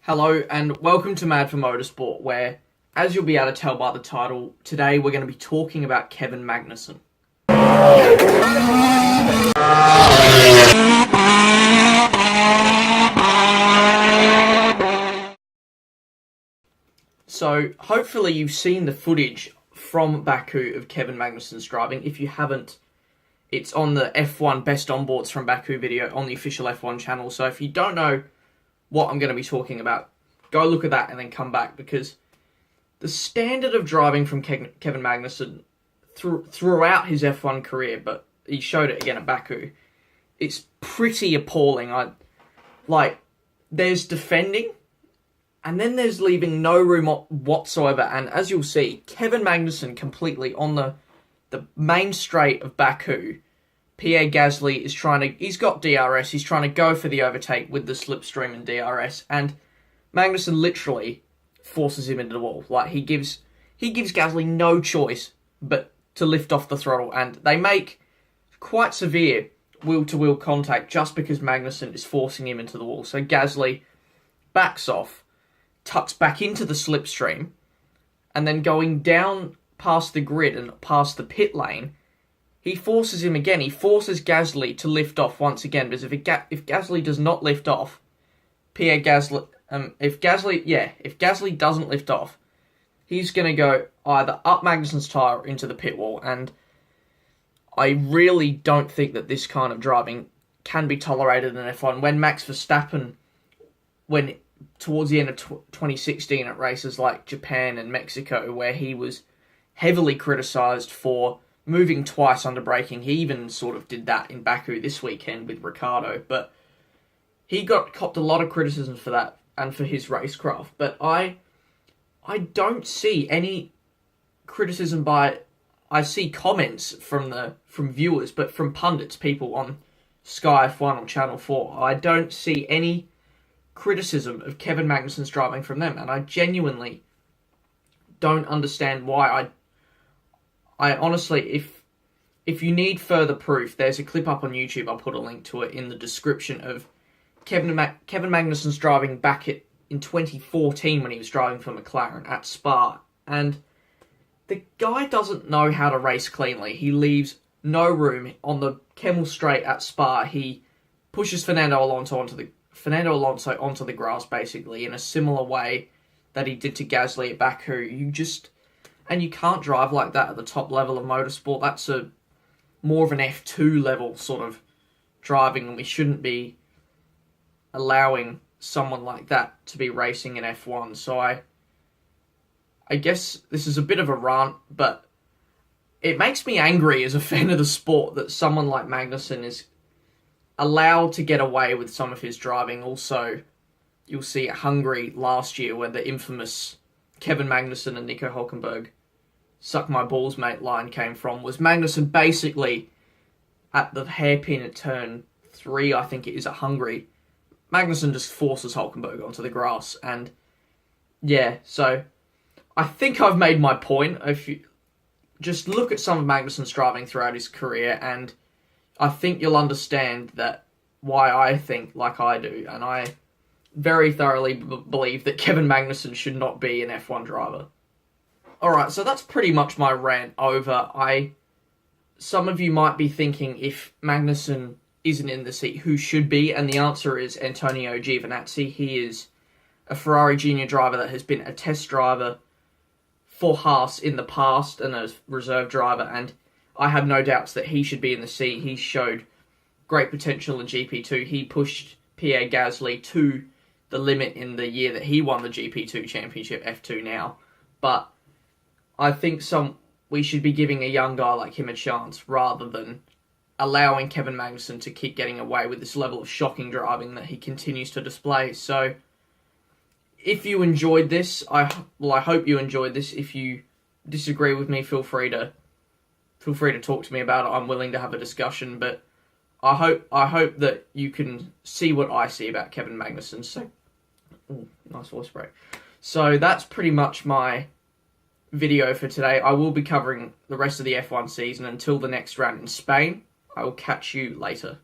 Hello and welcome to Mad for Motorsport, where, as you'll be able to tell by the title, today we're going to be talking about Kevin Magnussen. So, hopefully you've seen the footage from Baku of Kevin Magnussen's driving. If you haven't, it's on the F1 Best Onboards from Baku video on the official F1 channel. So if you don't know what I'm going to be talking about, go look at that and then come back, because the standard of driving from Kevin Magnussen throughout his F1 career, but he showed it again at Baku, it's pretty appalling. There's defending, and then there's leaving no room whatsoever. And as you'll see, Kevin Magnussen completely on the main straight of Baku, Pierre Gasly is he's got DRS, he's trying to go for the overtake with the slipstream and DRS, and Magnussen literally forces him into the wall. He gives Gasly no choice but to lift off the throttle, and they make quite severe wheel-to-wheel contact just because Magnussen is forcing him into the wall. So Gasly backs off, tucks back into the slipstream, and then going down past the grid and past the pit lane, he forces him again. He forces Gasly to lift off once again, because if Gasly does not lift off, if Gasly doesn't lift off, he's going to go either up Magnussen's tyre or into the pit wall. And I really don't think that this kind of driving can be tolerated in F1. When Max Verstappen, towards the end of 2016 at races like Japan and Mexico, where he was heavily criticised for moving twice under braking. He even sort of did that in Baku this weekend with Ricciardo, but he copped a lot of criticism for that and for his racecraft. But I don't see any criticism I see comments from viewers, but from pundits, people on Sky F1 or Channel 4, I don't see any criticism of Kevin Magnussen's driving from them, and I genuinely don't understand why. I honestly, if you need further proof, there's a clip up on YouTube. I'll put a link to it in the description of Kevin Magnussen's driving back in 2014 when he was driving for McLaren at Spa. And the guy doesn't know how to race cleanly. He leaves no room on the Kemmel Straight at Spa. He pushes Fernando Alonso onto the grass, basically, in a similar way that he did to Gasly at Baku. And you can't drive like that at the top level of motorsport. That's more of an F2 level sort of driving, and we shouldn't be allowing someone like that to be racing in F1. So I guess this is a bit of a rant, but it makes me angry as a fan of the sport that someone like Magnussen is allowed to get away with some of his driving. Also, you'll see at Hungary last year, where the infamous Kevin Magnussen and Nico Hülkenberg "suck my balls, mate" line came from, was Magnussen basically at the hairpin at turn 3, I think it is, at Hungary. Magnussen just forces Hülkenberg onto the grass, and yeah, so I think I've made my point. If you just look at some of Magnussen's driving throughout his career, and I think you'll understand why I think like I do, and I very thoroughly believe that Kevin Magnussen should not be an F1 driver. Alright, so that's pretty much my rant over. Some of you might be thinking, if Magnussen isn't in the seat, who should be? And the answer is Antonio Giovinazzi. He is a Ferrari junior driver that has been a test driver for Haas in the past and a reserve driver, and I have no doubts that he should be in the seat. He showed great potential in GP2. He pushed Pierre Gasly to the limit in the year that he won the GP2 championship, F2 now. But I think we should be giving a young guy like him a chance, rather than allowing Kevin Magnussen to keep getting away with this level of shocking driving that he continues to display. So if you enjoyed this, I hope you enjoyed this. If you disagree with me, feel free to talk to me about it. I'm willing to have a discussion, but I hope that you can see what I see about Kevin Magnussen. So, nice voice break. So that's pretty much my video for today. I will be covering the rest of the F1 season until the next round in Spain. I will catch you later.